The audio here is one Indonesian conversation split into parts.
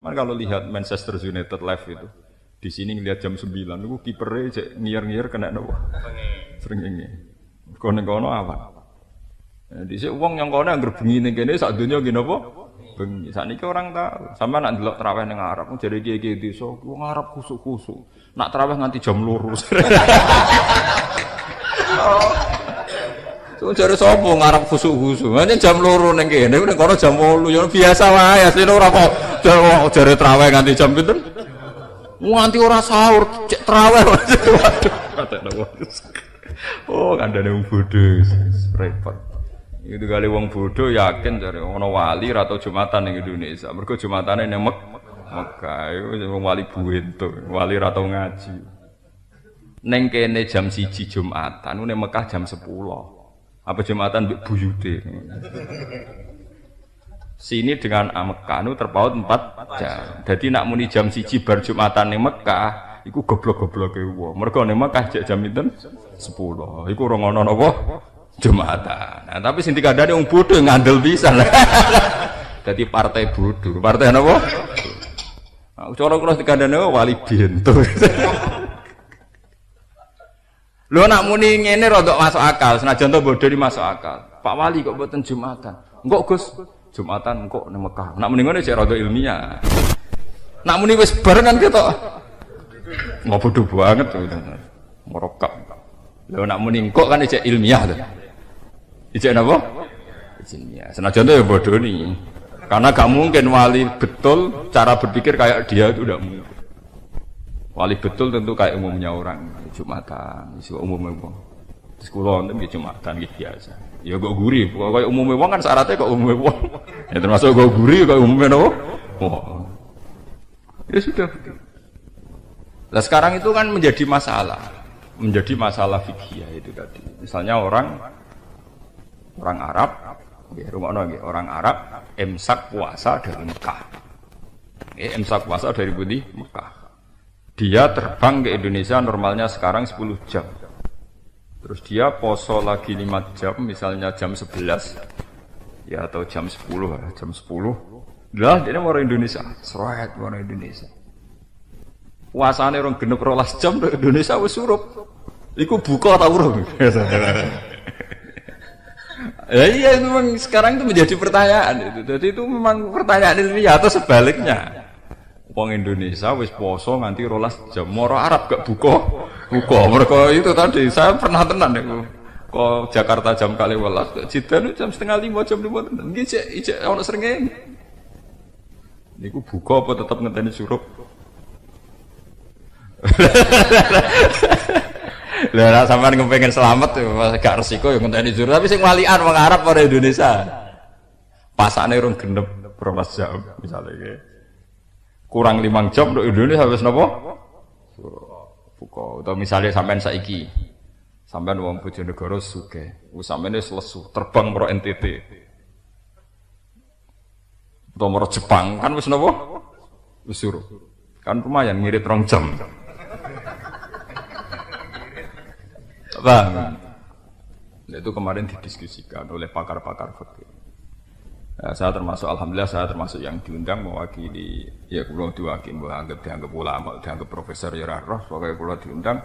Kan kalau lihat Manchester United live itu, di sini ngelihat jam 9, itu kipernya cek ngiyer-ngiyer kena nopo. Srengenge. Kono-kono awan. Dhisik wong yang kono anggere bengi ning kene sak donya nggih napa? Bengi. Sakniki orang tahu. Sampe nak ndelok traweh ning Arab, jare kiye-kiye desa, wong Arab khusuk-khusuk. Nak traweh nganti jam 2. So jare sapa ngarep khusuk-khusuk. Hanya jam 2 ning kene, ning kono jam 8. Ya biasa wae, asline ora kok jare traweh nganti jam pinten? Nganti ora sahur, cek traweh. Waduh. Oh, kandhane wong bodho, repot. Itu kali wong bodho yakin jare ana wali ra tau Jumatan ning Indonesia. Mergo Jumatane ning Mekah, wong wali buento, wali ra tau ngaji. Ning kene jam 1 Jumatan, ning Mekah jam 10. Apa Jumatan mbek buyute. Sini dengan Mekah nu terpaut 4 jam. Dadi nak muni jam 1 bar Jumatan ning Mekah, iku goblok-gobloke wong. Mergo ning Mekah jek jam pinten? 10. Iku ora ngono napa? Jumatan. Nah, tapi sing dikandani wong bodho ngandel pisan. Dadi partai bodho. Partai napa? Nah, cara kula dikandani wali bento. Lho nak muni ngene rada masuk akal, senajan to bodho iki masuk akal. Pak Wali kok mboten Jumatan. Engko Gus, Jumatan engko ning Mekah. Nak muni ngene cek rada ilmiah. Nak muni wis barengan ketok. Nggo bodho banget to. Merokap. Lho nak muni engko kan cek ilmiah to. Ijek napa? Ilmiah. Senajan to ya bodho ni. Karena gak mungkin wali betul cara berpikir kayak dia itu tidak mungkin. Wali betul tentu kayak umumnya orang, Jumatan, isu umumnya wong. Terus kula wonten nggih Jumatan nggih biasa. Ya kok guri, kayak umumnya wong kan syaratnya kok umumnya wong. Ya termasuk kok guri kok umumnya napa? Oh. Ya sudah. Nah sekarang itu kan menjadi masalah fikih itu tadi. Misalnya orang Arab, ya rumakno nggih, orang Arab imsak puasa dari Mekah. Imsak puasa dari budi Mekah. Dia terbang ke Indonesia normalnya sekarang 10 jam. Terus dia poso lagi 5 jam, misalnya jam 11. Ya atau jam 10 lah, jam 10. Lah dia mau orang Indonesia, seret orang Indonesia. Puasane orang genep 12 jam ke Indonesia wis surup. Iku buka ta urung? Ya iya itu memang sekarang itu menjadi pertanyaan itu. Jadi itu memang pertanyaan ilmiah atau sebaliknya. Wong Indonesia wis poso nganti 12 jam. Moro Arab gak buka. Mereka itu tadi saya pernah tenan niku. Kok Jakarta jam 12, Jidan jam setengah 5, jam 5 tenan. Nggih cek ono srengenge. Niku buka apa tetep ngenteni surup? Lah sampean kepengin selamat gak resiko ya ngenteni surup, tapi sing walian wong Arab ora Indonesia. Pasane rong genep 12 jam misalnya iki. Kurang 5 jam untuk Indonesia habis napa? Buka. Atau misalnya sampean saiki, sampean wong Bojonegoro sugih, sampeyan wis lesu terbang pro NTT. Atau pro Jepang kan wis napa? Wis suruh. Kan lumayan ngirit 2 jam. Bang. Itu kemarin didiskusikan oleh pakar-pakar fikih. Saya termasuk, alhamdulillah saya termasuk yang diundang mewakili, ya kalau diwakili, dianggap ulama, dianggap profesor ya roh, pokoknya kalau diundang,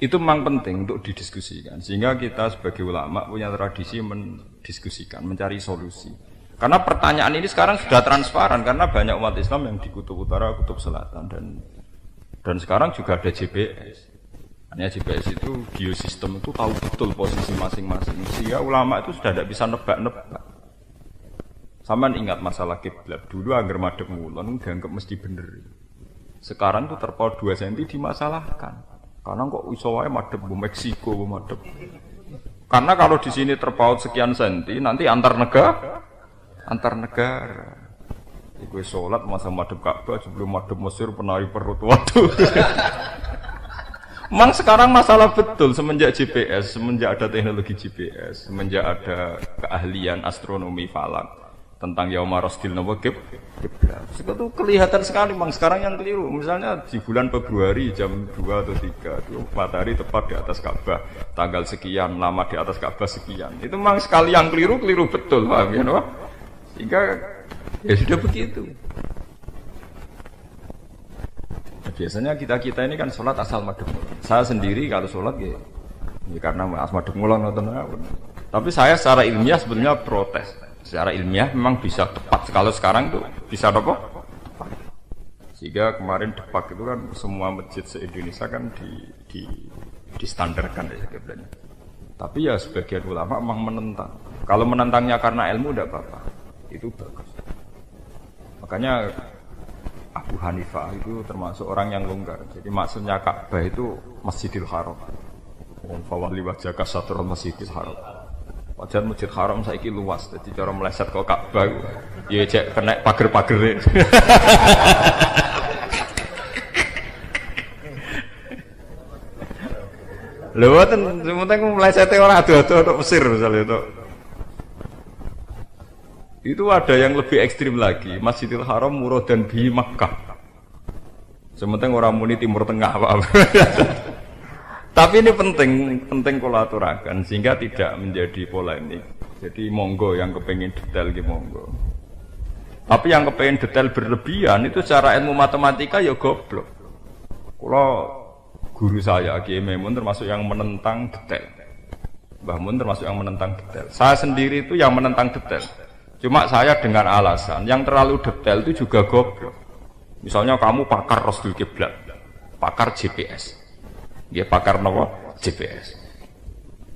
itu memang penting untuk didiskusikan. Sehingga kita sebagai ulama punya tradisi mendiskusikan, mencari solusi. Karena pertanyaan ini sekarang sudah transparan, karena banyak umat Islam yang di kutub utara, kutub selatan, dan sekarang juga ada GPS. Hanya GPS itu, geosistem itu tahu betul posisi masing-masing. Sehingga ulama itu sudah tidak bisa nebak-nebak. Sampeyan ingat masalah kiblat dulu agar madhep ngulon dianggap mesti bener. Sekarang tuh terpaut 2 cm dimasalahkan. Karena kok iso wae madhep ke Meksiko madhep. Karena kalau di sini terpaut sekian senti nanti antar negara. Iku salat masa madhep Ka'bah sebelum madhep Mesir penari perut waduh. Memang sekarang masalah betul semenjak GPS, semenjak ada teknologi GPS, semenjak ada keahlian astronomi falak. Tentang yauma rasdil napa kiblat. Itu kelihatan sekali memang sekarang yang keliru. Misalnya di bulan Februari jam 2 atau 3 itu matahari tepat di atas Ka'bah, tanggal sekian, lama di atas Ka'bah sekian. Itu memang sekali yang keliru betul, paham ya, no? Sehingga ya sudah begitu. biasanya kita ini kan sholat asal madhep. Saya sendiri kalau sholat ya karena asal madhep ngulon ngoten. Tapi saya secara ilmiah sebenarnya protes. Secara ilmiah memang bisa tepat. Kalau sekarang tuh bisa apa? Tepat. Sehingga kemarin Depak itu kan semua masjid se-Indonesia kan distandarkan ya kiblatnya. Tapi ya sebagian ulama memang menentang. Kalau menentangnya karena ilmu tidak apa-apa. Itu bagus. Makanya Abu Hanifah itu termasuk orang yang longgar. Jadi maksudnya Ka'bah itu Masjidil Haram. Fawali wajhaka satrul Masjidil Haram. Padahal Masjid Haram saiki luas. Jadi cara meleset ke Ka'bah ya cek kena pager-pagere. Lha wonten sementing mlesete ora ado-ado tok Mesir misalnya itu. Itu ada yang lebih ekstrim lagi, Masjidil Haram muradan bi Makkah. Sementing orang muni Timur Tengah apa. Tapi ini penting kula aturaken sehingga tidak menjadi polemik. Jadi monggo yang kepengin detail ki monggo. Tapi yang kepengin detail berlebihan itu secara ilmu matematika ya goblok. Kula guru saya Kiai Maimun termasuk yang menentang detail. Mbah Mun termasuk yang menentang detail. Saya sendiri itu yang menentang detail. Cuma saya dengan alasan yang terlalu detail itu juga goblok. Misalnya kamu pakar Rasul Kiblat, pakar GPS, dia pakar nopo GPS.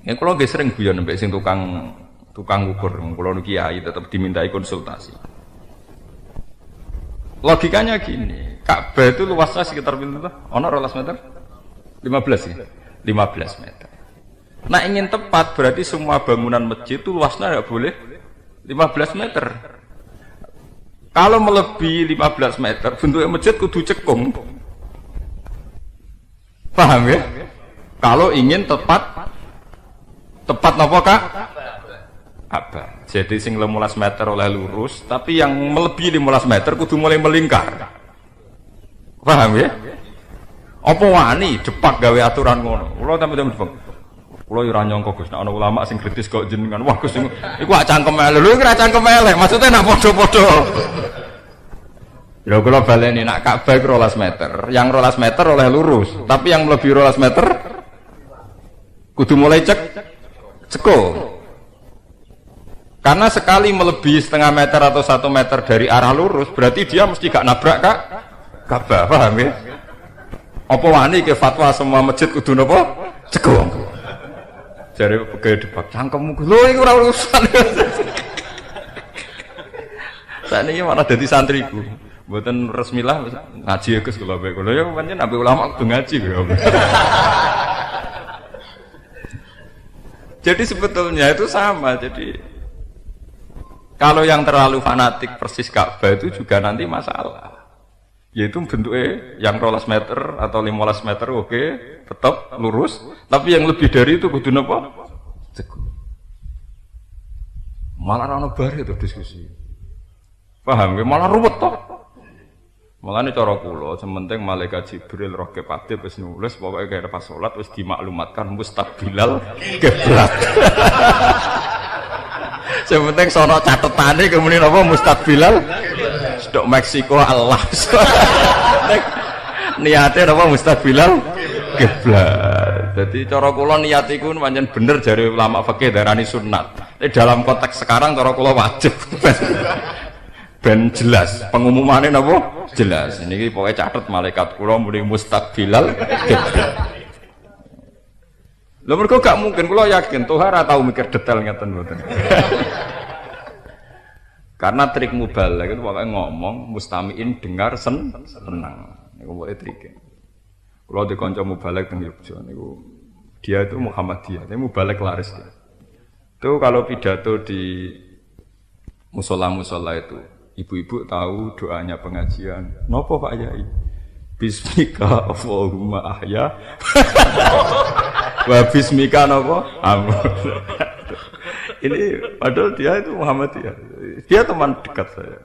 Yang kalau nggak sering guyon sampai sing tukang ukur, kalau kiai tetap dimintai konsultasi. Logikanya gini, Ka'bah itu luasnya sekitar berapa? Ono 12 meter, 15 ya, 15 meter. Nah ingin tepat berarti semua bangunan masjid itu luasnya tidak boleh 15 meter. Kalau melebihi 15 meter, bentuknya masjid kudu cekung. Paham ya? Kalau ingin tepat napa Kak? Apa? Jadi sing 15 meter oleh lurus, tapi yang melebihi 15 meter kudu mulai melingkar. Paham ya? Apa wani Depak gawe aturan ngono? Kula temen-temen Depak. Kulo yo ora nyangka Gus, nek ana ulama sing kritis kok jenengan. Wah Gus, iku ak cangkem elek. Lho iki ora cangkem elek, maksudnya nak padha-padha. Ya kula baleni nak Ka'bah 12 meter. Yang 12 meter oleh lurus, tapi yang melebihi 12 meter kudu mulai ceko. Karena sekali melebihi setengah meter atau 1 meter dari arah lurus, berarti dia mesti gak nabrak Ka'bah, paham ya? Apa wani ke fatwa semua masjid kudu napa? Ceko. Jare pegawai Depak cangkemmu lho iku ora urusan. Sakniki malah dadi santriku. Mboten resmilah ngaji ya Gus kula bae. Kula ya pancen nabi ulama kudu ngaji kula. Jadi sebetulnya itu sama. Jadi kalau yang terlalu fanatik persis Ka'bah itu juga nanti masalah. Yaitu bentuknya yang 12 meter atau 15 meter oke, tetap lurus, tapi yang lebih dari itu kudu napa? Cekung. Malah ana bar itu diskusi. Paham ya? Malah ruwet toh. Mulane cara kula sementing malaikat Jibril roh kepate wis nulis pokoke kaya pas salat wis dimaklumatkan mustaqbilal kiblat. Sementing sono catetane kemudian apa mustaqbilal Dok Meksiko Allah. Niatnya apa mustaqbilal kiblat. Jadi cara kula niat iku pancen bener jare ulama fikih darani sunat. Tapi dalam konteks sekarang cara kula wajib. Ben jelas pengumumannya napa? Jelas. Niki pokoke catet malaikat kula muni mustaqbilal kiblat. Lha mergo gak mungkin kula yakin Tuhan ora tau mikir detail ngeten mboten. Karena trik mubaligh itu pokoknya ngomong mustamiin dengar senang. Niku pokoke trike. Kalau di kanca mubaligh teng Yogyakarta niku dia itu Muhammadiyah, tapi mubaligh laris dia. Itu kalau pidato di musola-musola itu, ibu-ibu tahu doanya pengajian. Napa Pak Yai? Bismika Allahumma ahya. Wa bismika napa? Ini padahal dia itu Muhammadiyah. Dia teman dekat saya.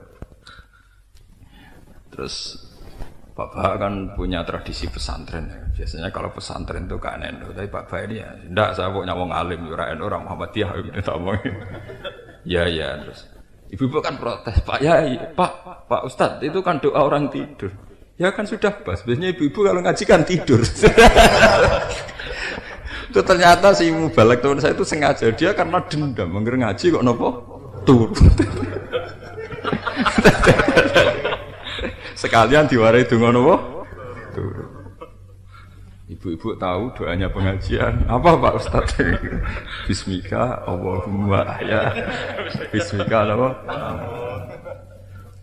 Terus Bapak kan punya tradisi pesantren. Biasanya kalau pesantren itu kan NU, tapi Bapak ini ya tidak, saya pokoknya wong alim, ora NU, orang Muhammadiyah gitu tak omongin. Ya terus ibu-ibu kan protes, Pak Yai, Pak Ustadz itu kan doa orang tidur. Ya kan sudah pas. Biasanya ibu-ibu kalau ngaji kan tidur. Itu ternyata si mubalek teman saya itu sengaja dia karena dendam mengger ngaji kok nopo turu. Sekalian diwarai donga nopo turu. Ibu-ibu tahu doanya pengajian apa Pak Ustaz? Bismika Allahumma ya. Bismika apa?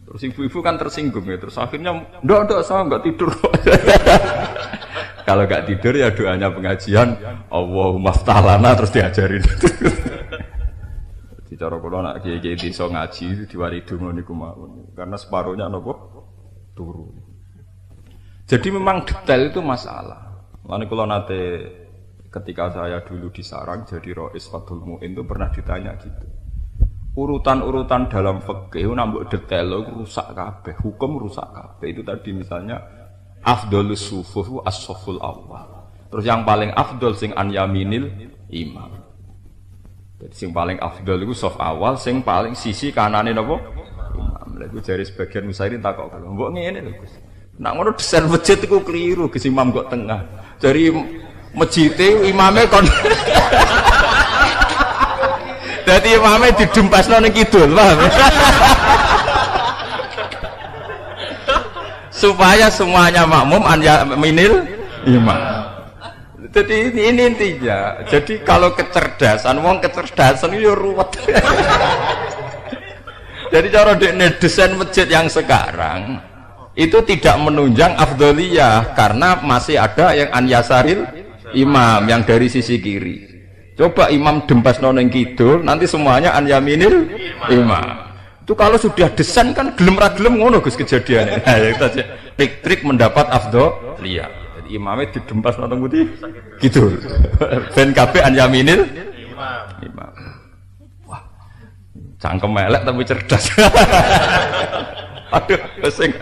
Terus ibu-ibu kan tersinggung ya. Terus akhirnya ndak saya enggak tidur. Kalau enggak tidur ya doanya pengajian Allahumma ftalana terus diajarin. Di cara kula nak kiai-kiai desa ngaji diwari donga niku mawon. Karena separuhnya napa turu. Jadi memang detail itu masalah. Lalu kalau nanti ketika saya dulu di Sarang jadi Rois Fathul Mu'in itu pernah ditanya gitu. Urutan-urutan dalam fikih nambah detail rusak kabeh, hukum rusak kabeh. Itu tadi misalnya afdhalus sufuf as-saful awal. Terus yang paling afdhal sing an yaminil imam. Jadi sing paling afdhal iku saf awal, sing paling sisi kanane napa? Imam. Lha iku jare sebagian musairin takok kula. Mbok ngene lho Gus. Nak ngono desain masjid iku keliru, Gus imam kok tengah. Dari masjid imamnya kon. Jadi imamnya didempasno ning kidul, paham? Supaya semuanya makmum minil imam. Jadi ini intinya. Jadi kalau kecerdasan, kecerdasan itu ruwet. Jadi cara desain masjid yang sekarang itu tidak menunjang afdholiyah karena masih ada yang an yasaril imam yang dari sisi kiri. Coba imam dempas noneng kidul, nanti semuanya an yaminil imam. Itu kalau sudah desain kan gelem ra gelem ngono Gus kejadiannya. Nah, itu aja. Trik-trik mendapat afdholiyah. Jadi imamnya didempas noneng putih kidul. Ben kabeh an yaminil imam. Wah. Cangkem elek tapi cerdas. Aduh, pusing.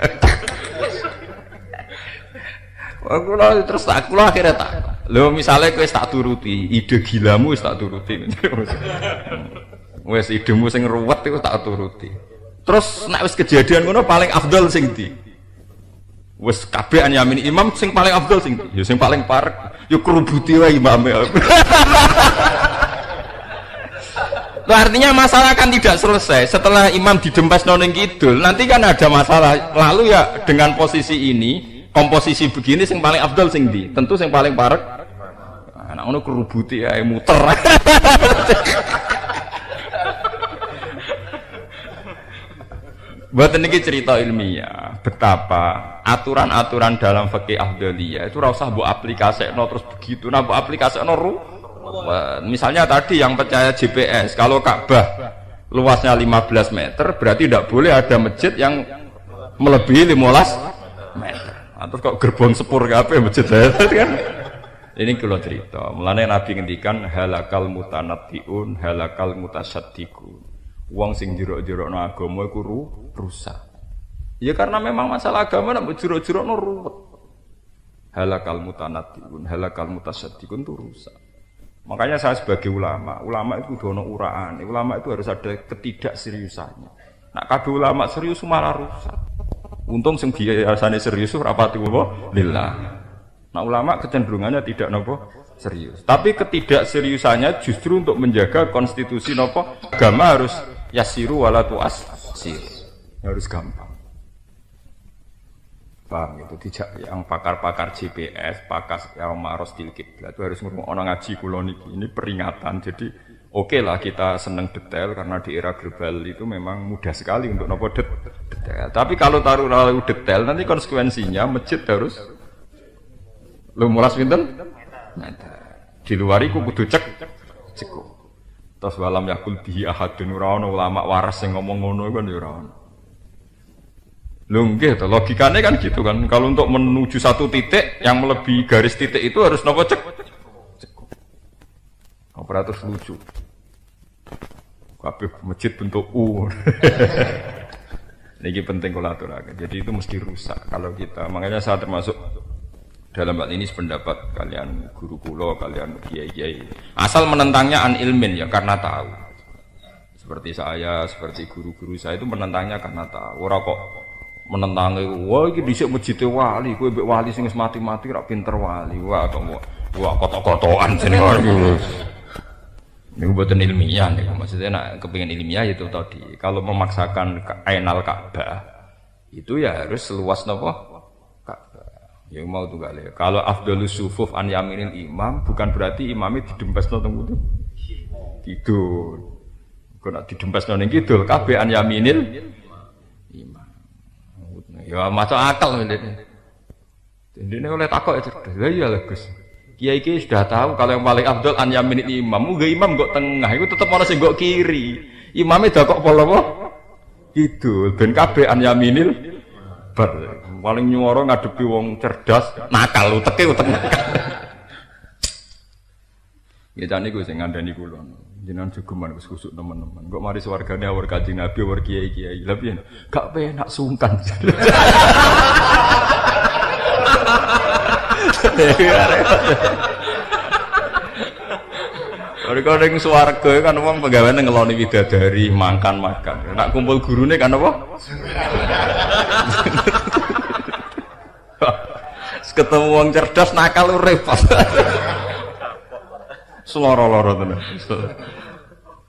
Aku akhirnya tak. Lho misalnya kowe tak turuti, ide gilamu wis tak turuti. Wis idemu sing ruwet iku tak turuti. Terus nek wis kejadian ngono paling afdal sing ndi? Wis kabeh an yamin imam sing paling afdal sing ndi? Ya sing paling parek ya kerubuti wae imame. Artinya masalah kan tidak selesai setelah imam didempas noneng kidul nanti kan ada masalah lalu ya dengan posisi ini komposisi begini sing paling afdal sing di tentu sing paling parek anak ngono kerubuti ya muter. Buat ini cerita ilmiah betapa aturan-aturan dalam fikih afdaliyah itu ora usah mbok aplikasekno terus begitu nah mbok aplikasekno misalnya tadi yang percaya GPS, kalau Ka'bah luasnya 15 meter, berarti tidak boleh ada masjid yang melebihi 15 meter. Nah, terus kok gerbong sepur apa masjid kan? Ini kalau cerita. Mulanya Nabi ngendikan halakal mutanattiun, halakal mutasyaddiqun. Wong sing jero-jero no agama iku rusak. Ya karena memang masalah agama nek jero-jero no ruwet. Halakal mutanattiun, halakal mutasyaddiqun itu rusak. Makanya saya sebagai ulama itu dono uraan, ulama itu harus ada ketidakseriusannya. Nak kabeh ulama serius malah rusak. Untung sing biasane serius rapati apa? Lillah. Nah ulama kecenderungannya tidak nopo serius. Tapi ketidakseriusannya justru untuk menjaga konstitusi nopo agama harus yasiru wala tu'assir. Harus gampang. Paham itu tidak yang pakar-pakar GPS, pakar yang maros tilkiblat itu harus ngomong orang ngaji kula niki. Ini peringatan. Jadi oke lah kita seneng detail karena di era global itu memang mudah sekali untuk nopo detail. Tapi kalau taruh terlalu detail nanti konsekuensinya masjid harus lu mulas pinten? Di luar iku kudu cekup. Terus walam yakul bihi ahadun ora ono ulama waras sing ngomong ngono kan ya ora ono. Lho nggih to, logikane kan gitu kan. Kalau untuk menuju satu titik yang melebihi garis titik itu harus nopo cekup. Operator lucu. Kabeh masjid bentuk U. Ini penting kalau aturaken. Jadi itu mesti rusak kalau kita. Makanya saya termasuk dalam hal ini sependapat kalian guru kula, kalian kiai-kiai. Asal menentangnya an ilmin ya karena tahu. Seperti saya, seperti guru-guru saya itu menentangnya karena tahu. Ora kok menentangi, wah iki dhisik masjid wali, kowe mbek wali sing wis mati-mati rak pinter wali. Wah kok wah kotok-kotokan jenenge iki. Niku mboten ilmiah niku. Maksudnya nek kepengin ilmiah itu tadi. Kalau memaksakan ainal Ka'bah itu ya harus seluas napa? Ka'bah. Ya mau tuh kali. Kalau afdhalus sufuf an yaminil imam bukan berarti imamnya didempesno teng putu. Kidul. Kok nek didempesno ning kidul kabeh an yaminil imam. Ya masuk akal ngene. Dene oleh takok ya cerdas. Lah iya lah Gus. Kiai iki sudah tahu kalau yang paling afdal an yamin imam. Muga imam kok tengah iku tetep ana sing kok kiri. Imame dak kok pola apa? Kidul ben kabeh an yaminil bar. Paling nyuwara ngadepi wong cerdas, nakal uteke utek nakal. Ya jane iku sing ngandani kula. Jenengan jugeman wis kusuk teman-teman. Kok mari swargane awur Kanjeng Nabi awur kiai-kiai. Lah piye? Gak penak sungkan. Mereka ning swarga kan wong penggaweane ngeloni widadari, makan-makan. Nek kumpul gurune kan apa? Ketemu wong cerdas nakal repot. Seloro-loro tenan.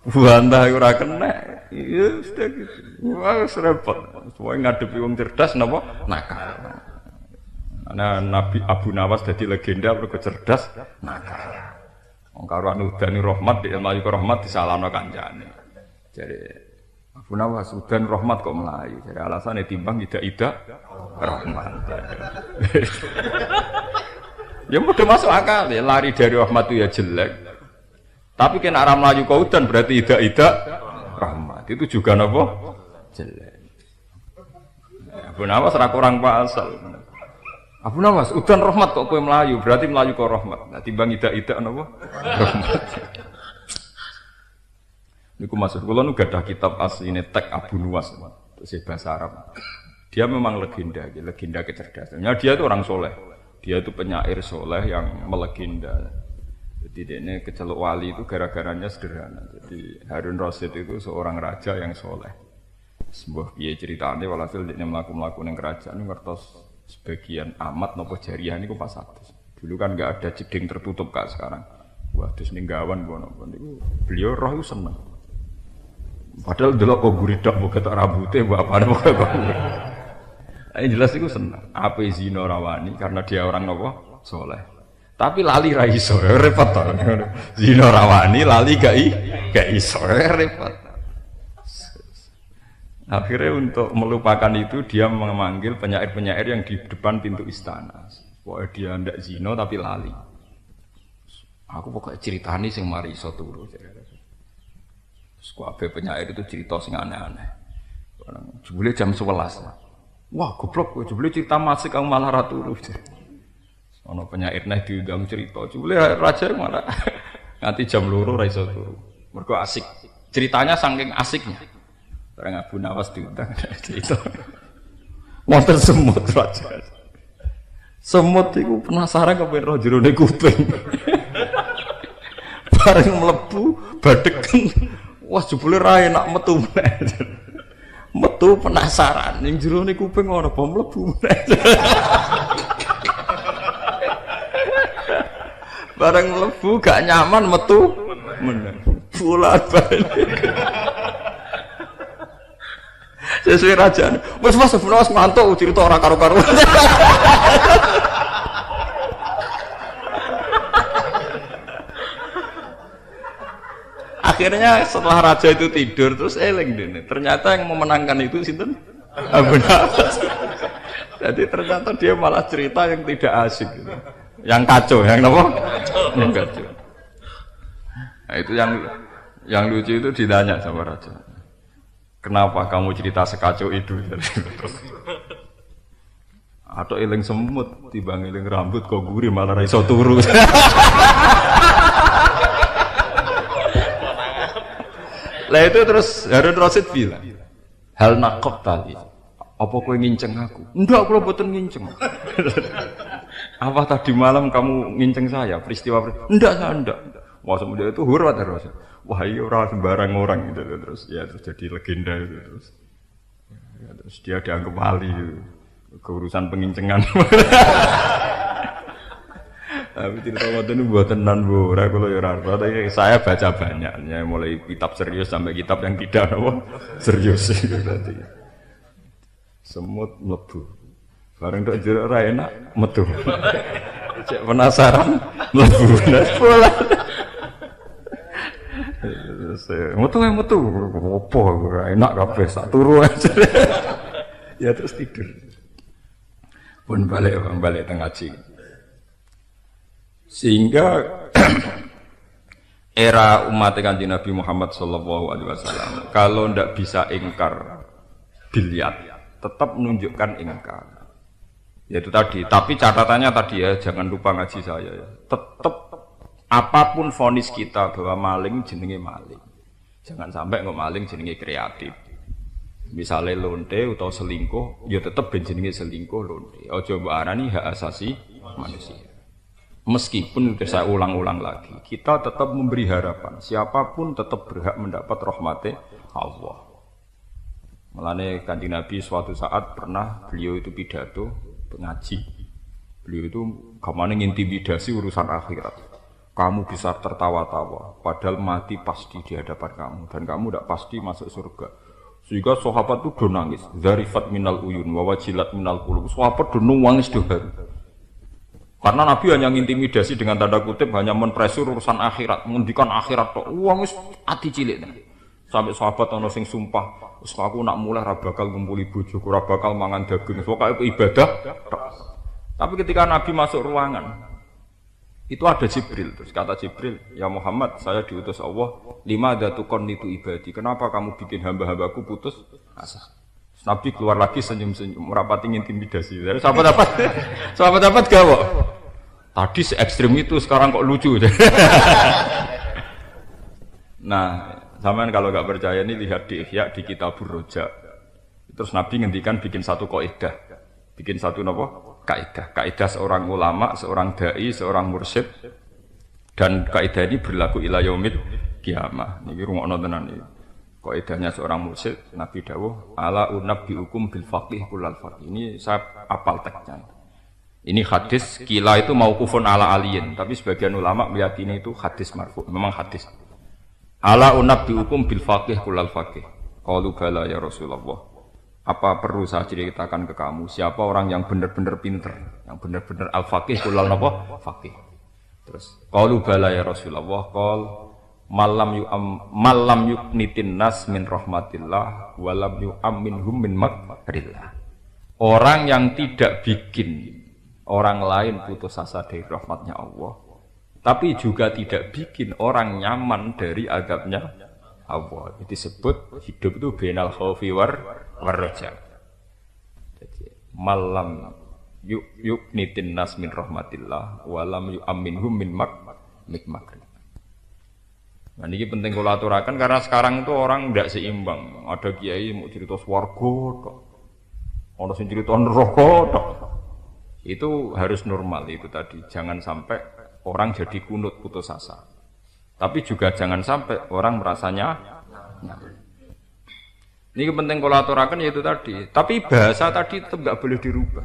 Buantah ora kena. Ya sudah gitu. Wah, repot. Soale ngadepi wong cerdas napa? Nakal. Ana Nabi Abu Nawas dadi legenda mergo cerdas nakal. Wong karo anudani rahmat di mlayu rahmat disalahno kancane. Jadi Abu Nawas udan rahmat kok melayu. Jadi alasane timbang tidak rahmat. Ya mudah masuk akal ya, lari dari rahmat itu ya jelek. Tapi kena arah melayu kau udan berarti tidak rahmat. Itu juga napa? Jelek. Abu Nawas ra kurang pasal. Abu Nawas, udan rahmat kok kowe melayu, berarti melayu kok rahmat. Nah, timbang ida-ida napa? Rahmat. Niku maksud kula nu gadah kitab asline tek Abu Nuwas, itu bahasa Arab. Dia memang legenda, legenda kecerdasan. Dia itu orang soleh. Dia itu penyair soleh yang melegenda. Jadi dia keceluk wali itu gara-garanya sederhana. Jadi Harun Rasyid itu seorang raja yang soleh. Sebuah piye ceritane walhasil dia mlaku-mlaku ning kerajaan ngertos sebagian amat nopo jariah niku pas atus. Dulu kan enggak ada jeding tertutup kayak sekarang. Wah, terus ning gawan ngono niku beliau roh itu seneng. Padahal delok kok guridak mbok ketok rambute mbok apane kok. Ayo jelas iku seneng. Ape zina rawani karena dia orang nopo? Soleh. Tapi lali ra iso, repot to. Zina rawani lali gak iso, repot. Akhirnya untuk melupakan itu dia memanggil penyair-penyair yang di depan pintu istana. Pokoknya dia ndak zina tapi lali. Aku pokoknya ceritani sing mari iso turu. Kabeh penyair itu cerita sing aneh-aneh. Jebule jam 11. Wah, goblok kowe jebule cerita masih kamu malah ra turu. Ono penyair nek diundang cerita, jebule raja malah nganti jam 2 ra iso turu. Mergo asik. Ceritanya saking asiknya. Barang Abu Nawas diundang cerita. Wonten semut raja. Semut iku penasaran kepen roh jerone kuping. Bareng mlebu badheken. Wah jebule ra enak metu meneh. Metu penasaran ning jerone kuping ora apa mlebu meneh. Bareng mlebu gak nyaman metu meneh. Bolak-balik. Sesuai raja. Wes sebenarnya ngantuk cerita ora karo-karo. Akhirnya setelah raja itu tidur terus eling dene. Ternyata yang memenangkan itu sinten? Abu Nawas. Jadi ternyata dia malah cerita yang tidak asik gitu. Yang kacau, yang apa? Yang kacau. Nah, itu yang lucu itu ditanya sama raja. Kenapa kamu cerita sekacau itu? Atau eling semut, timbang eling rambut kok gurih malah ra iso turu. Lah itu terus Harun Rasyid bilang, hal nakop tadi, apa kowe nginceng aku? Enggak, aku boten nginceng. Apa tadi malam kamu nginceng saya? Peristiwa? Enggak, saya enggak. Wah, semuanya itu huruf terus. Wah, iya orang sembarang orang gitu terus. Ya terus jadi legenda itu terus. Terus dia dianggap wali keurusan pengincengan. Tapi cerita waktu ini buat tenan bu, kalau ya rara. Tapi saya baca banyak, ya, mulai kitab serius sampai kitab yang tidak serius. Berarti semut melebu, bareng dok jeruk enak metu. Cek penasaran melebu, bola. Metu, opo enak kabeh sak turu aja. Ya terus tidur. Pun balik tengah ngaji. Sehingga era umat Kanjeng Nabi Muhammad sallallahu alaihi wasallam kalau ndak bisa ingkar biliat tetap menunjukkan ingkar. Yaitu tadi, tapi catatannya tadi ya, jangan lupa ngaji saya ya. Tetap apapun vonis kita bahwa maling jenenge maling. Jangan sampai nggak maling jenenge kreatif. Misalnya lonte atau selingkuh, ya tetap jenenge selingkuh lonte. Ojo mbok arani hak asasi manusia. Meskipun saya ulang-ulang lagi, kita tetap memberi harapan. Siapapun tetap berhak mendapat rahmat Allah. Mulane Kanjeng Nabi suatu saat pernah beliau itu pidato ngaji. Beliau itu kemana ngintimidasi urusan akhirat. Kamu bisa tertawa-tawa, padahal mati pasti di hadapan kamu dan kamu tidak pasti masuk surga. Sehingga sahabat itu do nangis, zarifat minal uyun, wawajilat minal qulub. Sahabat do nangis do haru. Karena Nabi hanya ngintimidasi dengan tanda kutip, hanya menpresur urusan akhirat, menghentikan akhirat tok. Wong wis ati cilik. Sampai sahabat ana sing sumpah, wis aku nak mulai ra bakal ngumpuli bojoku, ra bakal mangan daging. Pokoke ibadah tok. Tapi ketika Nabi masuk ruangan, itu ada Jibril. Terus kata Jibril, "Ya Muhammad, saya diutus Allah, lima datukon itu ibadi. Kenapa kamu bikin hamba-hambaku putus asa?" Nabi keluar lagi senyum-senyum, merapati intimidasi. Sahabat dapat gawok. Tadi se-ekstrim itu, sekarang kok lucu. Nah, sampean kalau nggak percaya ini lihat di Ihya di Kitabur Roja. Terus Nabi ngendikan bikin satu kaidah, bikin satu kaidah. Kaidah seorang ulama, seorang dai, seorang mursyid, dan kaidah ini berlaku ila yaumil qiyamah. Niki rungokno tenan iki. Kaidahnya seorang mursyid, Nabi dawuh, ala unabbiukum bil faqih kullal faqih. Ini saya apal teksnya. Ini hadis, kila itu mauqufun ala aliyin, tapi sebagian ulama meyakini itu hadis marfu', memang hadis. Ala unabbiukum bil faqih kullal faqih. Qalu bala ya Rasulullah. Apa perlu saya ceritakan ke kamu siapa orang yang benar-benar pinter, yang benar-benar al-faqih kullal faqih. Terus qalu bala ya Rasulullah, qal malam yuknitin nas min rahmatillah walam yu'amminhum min makrillah. Orang yang tidak bikin orang lain putus asa dari rahmatnya Allah, tapi juga tidak bikin orang nyaman dari azabnya Allah. Itu disebut hidup itu bainal khaufi war raja. Jadi malam yuknitin nas min rahmatillah walam yu'amminhum min makrillah. Nah, ini penting kalau aturakan karena sekarang itu orang tidak seimbang. Ada kiai mau cerita swarga, ada yang cerita neraka. Itu harus normal itu tadi. Jangan sampai orang jadi kunut putus asa. Tapi juga jangan sampai orang merasanya nyaman. Ini penting kalau aturakan yaitu tadi. Tapi bahasa tadi tetap nggak boleh dirubah.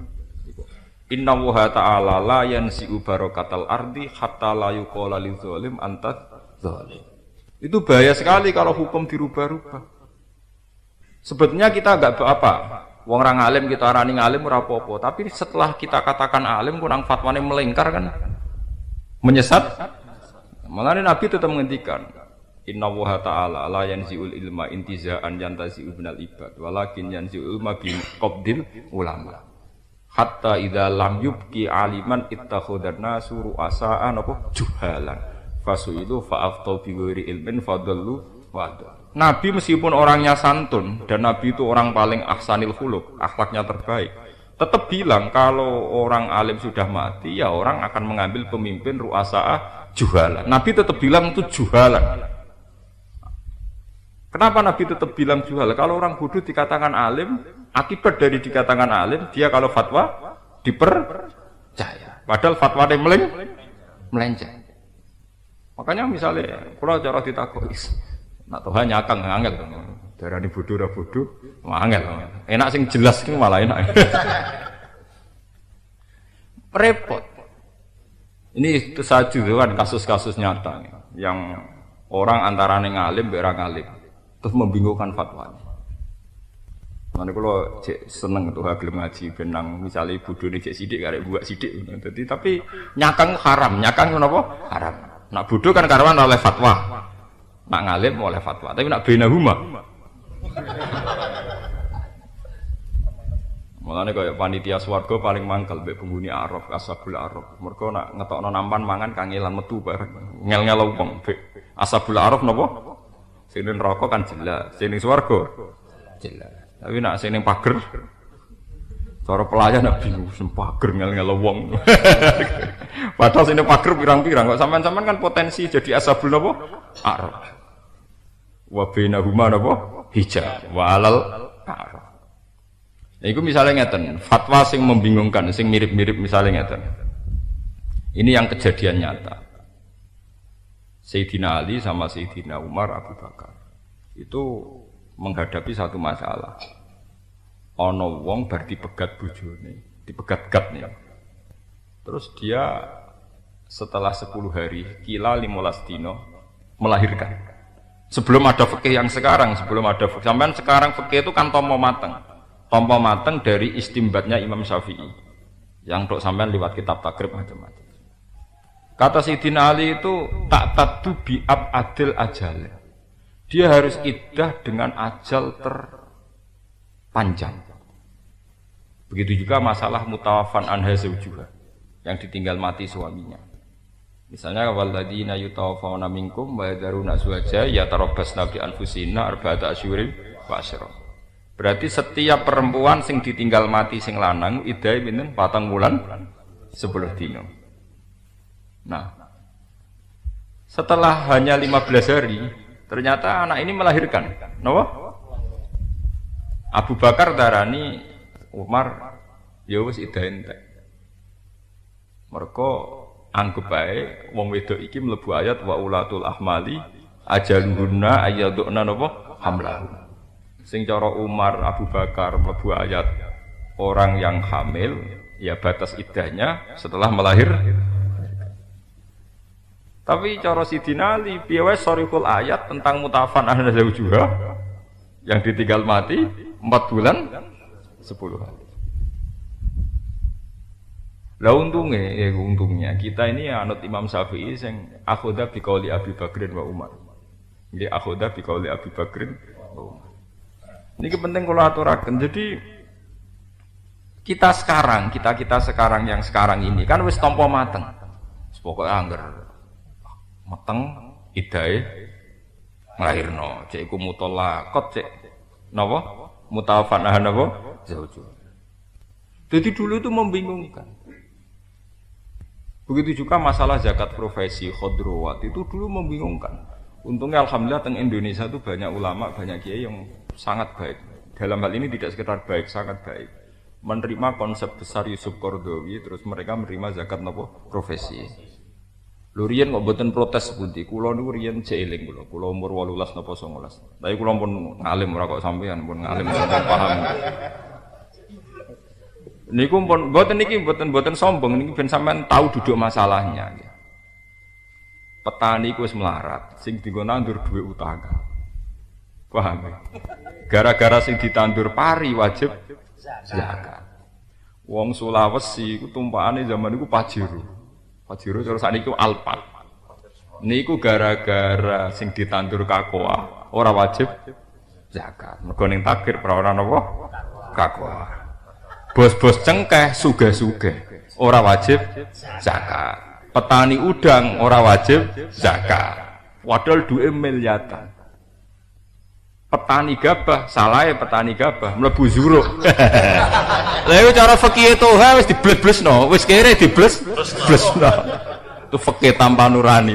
Inna Allaha ta'ala la yansi'u barakatal ardi hatta la yuqala lidzalim anta dzalim. Itu bahaya sekali kalau hukum dirubah-rubah. Sebetulnya kita enggak apa. Wong orang alim kita arani ngalim ora apa-apa, tapi setelah kita katakan alim kurang fatwane melingkar kan menyesat. Makanya Nabi tetap menghentikan Inna Allaha ta'ala la yanzi'ul ilma intiza'an yantazi'u binal ibad walakin yanzi'ul ilma bi qabdil ulama hatta idza lam yubqi aliman ittakhadhan nasu ru'asa'an apa juhalan fasuilu fa'aftau bi ghairi ilmin fadallu wa. Nabi meskipun orangnya santun dan Nabi itu orang paling ahsanil khuluq, akhlaknya terbaik, tetap bilang kalau orang alim sudah mati ya orang akan mengambil pemimpin ru'asa'ah juhalan. Nabi tetap bilang itu juhalan. Kenapa Nabi tetap bilang juhalan? Kalau orang bodoh dikatakan alim, akibat dari dikatakan alim dia kalau fatwa dipercaya. Padahal fatwa dia melenceng. Makanya misalnya, kalau cara ditakoki, nak Tuhan nyakang angel, darah ini bodoh, Angel. Enak sing jelas ki malah enak. Repot. Ini itu saja kan kasus-kasus nyata yang orang antarane ngalim mbek ora ngalim terus membingungkan fatwanya. Mane kula cek seneng tuh gelem ngaji ben nang misale bodhone cek sithik karek buak sithik. Dadi tapi nyakang haram, nyakang napa? Haram. Nak bodho kan karuan oleh fatwa. Nak ngalim oleh fatwa, tapi nak bainahuma. Mulane kaya panitia swarga paling mangkel mbek penghuni Araf, Ashabul Araf. Mergo nak ngetokno nampan mangan kangelan metu bareng. Ngel-ngel wong mbek Ashabul Araf napa? Sing neraka kan jelas, sing swarga jelas. Tapi nak sing pager cara pelayan nak bingung sing pager ngel-ngel wong. Padahal sing pager pirang-pirang kok sampean-sampean kan potensi jadi Ashabul napa? Araf. Wa bainahuma napa? Hijab. Wa alal Araf. Nah, itu misalnya ngeten, fatwa sing membingungkan, sing mirip-mirip misalnya ngeten. Ini yang kejadian nyata. Sayyidina Ali sama Sayyidina Umar Abu Bakar itu menghadapi satu masalah. Ono wong bar dipegat bojone, dipegat-gat nih. Terus dia setelah 10 hari, kila 15 dino melahirkan. Sebelum ada fikih yang sekarang, sebelum ada fikih. Sampean sekarang fikih itu kan tomo mateng. Tompo mateng dari istimbatnya Imam Syafi'i yang untuk sampean lewat kitab takrib macam-macam. Kata Sayyidina Ali itu tak tatu bi'ab adil ajal. Dia harus iddah dengan ajal terpanjang. Begitu juga masalah mutawafan anha zawjuha yang ditinggal mati suaminya. Misalnya walladzina yutawaffawna minkum wa yadharuna azwaja yatarabbasna bi anfusina arba'ata asyhurin wa asyra. Berarti setiap perempuan sing ditinggal mati sing lanang iddahe pinten 4 wulan 10 dina. Nah, setelah hanya 15 hari ternyata anak ini melahirkan. Napa? Abu Bakar darani Umar ya wis iddahe entek. Mergo anggap bae wong wedok iki mlebu ayat wa ulatul ahmali ajaluhunna ayyaduna napa hamlahu. Sing cara Umar Abu Bakar mlebu ayat orang yang hamil ya batas iddahnya setelah melahir. Tapi cara Sidina Ali piye wae soriful ayat tentang mutafan ahna zawjuha yang ditinggal mati 4 bulan 10 hari. Lah untungnya kita ini anut Imam Syafi'i sing akhoda bi qauli Abi Bakrin wa Umar. Nggih akhoda bi qauli Abi Bakrin wa Umar. Ini penting kalau aturaken. Jadi kita sekarang yang sekarang ini kan wis tampa mateng. Pokoke angger mateng iddahe nglahirno. Cek iku mutallaqat cek napa? Mutawafan napa? Zauju. Jadi dulu itu membingungkan. Begitu juga masalah zakat profesi khodrowat itu dulu membingungkan. Untungnya alhamdulillah teng Indonesia itu banyak ulama, banyak kiai yang sangat baik. Dalam hal ini tidak sekedar baik, sangat baik. Menerima konsep besar Yusuf Qaradawi, terus mereka menerima zakat nopo profesi. Lho riyen kok mboten protes pundi. Kula niku riyen jeeling kula umur 18 napa 19. Tapi kula pun ngalim ora kok sampean pun ngalim paham. Niku pun mboten sombong niki ben sampean tahu duduk masalahnya. Petani ku wis melarat, sing dienggo nandur duwe utang. Paham ya? Gara-gara sing ditandur pari wajib zakat. Wong Sulawesi iku tumpakane zaman iku Pajero. Pajero terus sakniki Alpat. Niku gara-gara sing ditandur kakoa ora wajib zakat. Mergo ning takdir ora napa? Kakoa. Bos-bos cengkeh sugih-sugih ora wajib zakat. Petani udang ora wajib zakat. Padahal duwe miliatan. Petani gabah, salah ya petani gabah mlebu zuruk. Lha iku cara fikih toha wis dibles-blesno, wis kere dibles-blesno. Itu fikih tanpa nurani.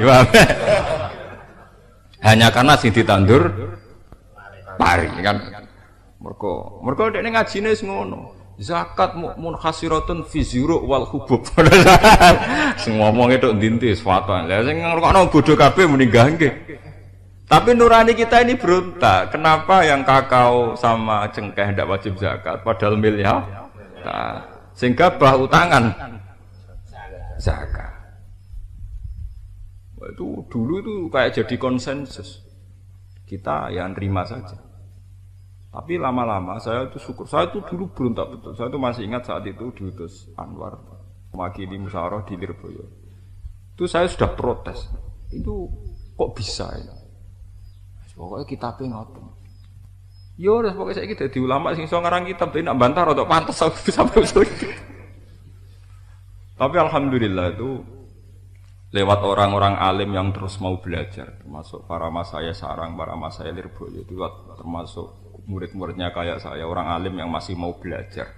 Hanya karena sing ditandur pari kan. Mergo dekne ngajine wis ngono. Zakat munhasiratun fi zuruk wal hubub. Sing ngomong itu ndinti fatwa. Lah sing ngrokokno bodho kabeh muni nggih. Tapi nurani kita ini berontak. Kenapa yang kakao sama cengkeh tidak wajib zakat? Padahal miliar. Nah, sehingga bahu tangan zakat. Itu dulu itu kayak jadi konsensus. Kita yang nerima saja. Tapi lama-lama saya itu syukur. Saya itu dulu berontak betul. Saya itu masih ingat saat itu diutus Anwar mewakili musyawarah di Lirboyo. Itu saya sudah protes. Itu kok bisa ya? Pokoknya kitabnya ngoten. Yo, pokoknya saya kita di ulama sing iso ngarang kitab, tapi nak bantah atau pantas sampai usul. Tapi alhamdulillah itu lewat orang-orang alim yang terus mau belajar, termasuk para mas saya Sarang, para mas saya Lirboyo, itu termasuk murid-muridnya kayak saya, orang alim yang masih mau belajar.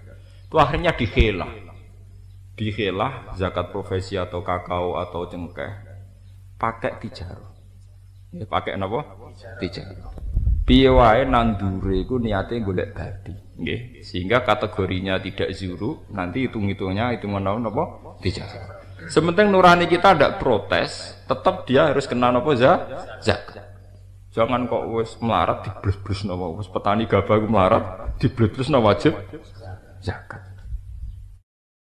Itu akhirnya dikhelah zakat profesi atau kakao atau cengkeh pakai tijarah. Ya, pakai napa? Tijarah. Piye wae nandure iku niate golek badi, nggih. Sehingga kategorinya tidak zuru, nanti hitung-hitungnya hitungan napa? Tijarah. Sementing nurani kita tidak protes, tetap dia harus kena napa zakat. Jangan kok wis melarat diblus-blus napa, wis petani gabah melarat diblus-blus wajib zakat.